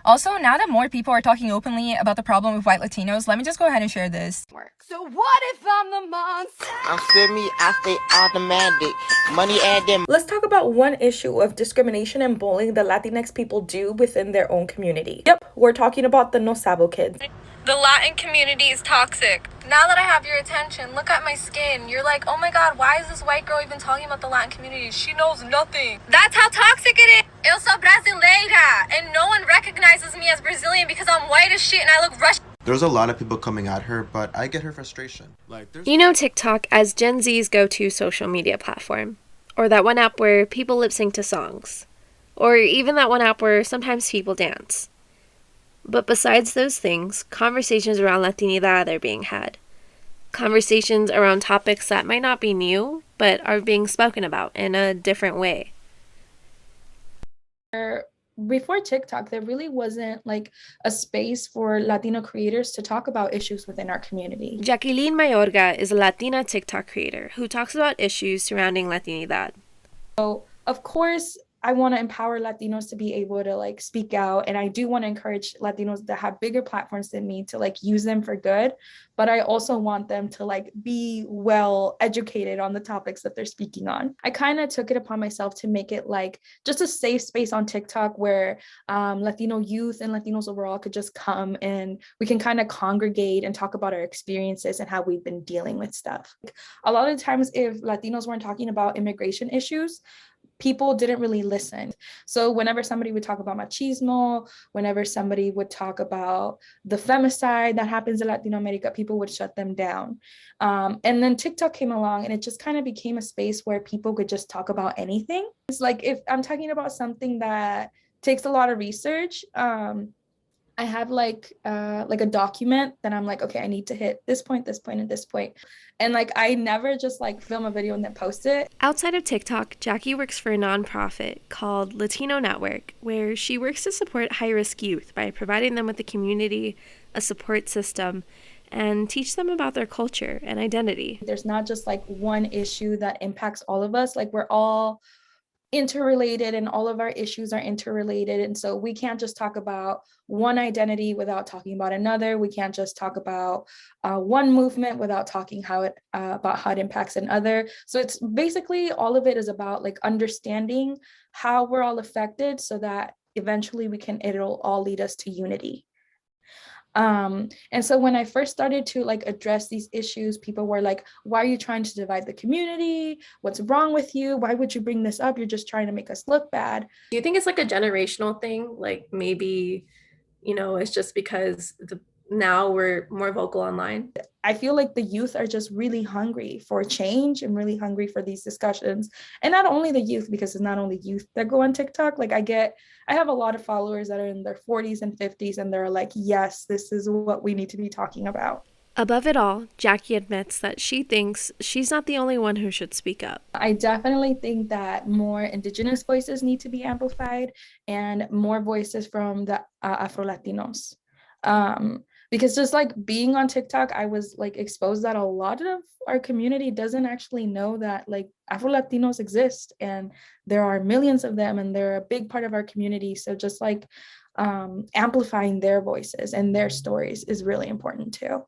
Also, now that more people are talking openly about the problem with white Latinos, let me just go ahead and share this. So what if I'm the monster? I'm me, I stay automatic. Money add them. Let's talk about one issue of discrimination and bullying that Latinx people do within their own community. Yep, we're talking about the No Sabo kids. The Latin community is toxic. Now that I have your attention, look at my skin. You're like, oh my god, why is this white girl even talking about the Latin community? She knows nothing. That's how toxic it is. Eu sou brasileira, and no one recognizes me as Brazilian because I'm white as shit and I look Russian. There's a lot of people coming at her, but I get her frustration. You know TikTok as Gen Z's go-to social media platform. Or that one app where people lip sync to songs. Or even that one app where sometimes people dance. But besides those things, conversations around Latinidad are being had. Conversations around topics that might not be new, but are being spoken about in a different way. Before TikTok, there really wasn't like a space for Latino creators to talk about issues within our community. Jacqueline Mayorga is a Latina TikTok creator who talks about issues surrounding Latinidad. So, of course, I want to empower Latinos to be able to like speak out. And I do want to encourage Latinos that have bigger platforms than me to like use them for good. But I also want them to like be well educated on the topics that they're speaking on. I kind of took it upon myself to make it like just a safe space on TikTok where Latino youth and Latinos overall could just come and we can kind of congregate and talk about our experiences and how we've been dealing with stuff. A lot of times, if Latinos weren't talking about immigration issues, people didn't really listen. So whenever somebody would talk about machismo, whenever somebody would talk about the femicide that happens in Latin America, people would shut them down. And then TikTok came along and it just kind of became a space where people could just talk about anything. It's like if I'm talking about something that takes a lot of research, I have like a document that I'm like, okay, I need to hit this point, this point, and this point. And like, I never just like film a video and then post it. Outside of TikTok, Jackie works for a nonprofit called Latino Network, where she works to support high-risk youth by providing them with a community, a support system, and teach them about their culture and identity. There's not just like one issue that impacts all of us. Like we're all interrelated and all of our issues are interrelated. And so we can't just talk about one identity without talking about another. We can't just talk about one movement without talking about how it impacts another. So it's basically all of it is about like understanding how we're all affected so that eventually it'll all lead us to unity. And so when I first started to like address these issues, people were like, why are you trying to divide the community? What's wrong with you? Why would you bring this up? You're just trying to make us look bad. Do you think it's like a generational thing? Like maybe, it's just because now we're more vocal online? I feel like the youth are just really hungry for change and really hungry for these discussions. And not only the youth, because it's not only youth that go on TikTok. Like I have a lot of followers that are in their 40s and 50s, and they're like, yes, this is what we need to be talking about. Above it all, Jackie admits that she thinks she's not the only one who should speak up. I definitely think that more Indigenous voices need to be amplified and more voices from the Afro-Latinos. Because just like being on TikTok, I was like exposed that a lot of our community doesn't actually know that like Afro-Latinos exist and there are millions of them and they're a big part of our community. So just like amplifying their voices and their stories is really important too.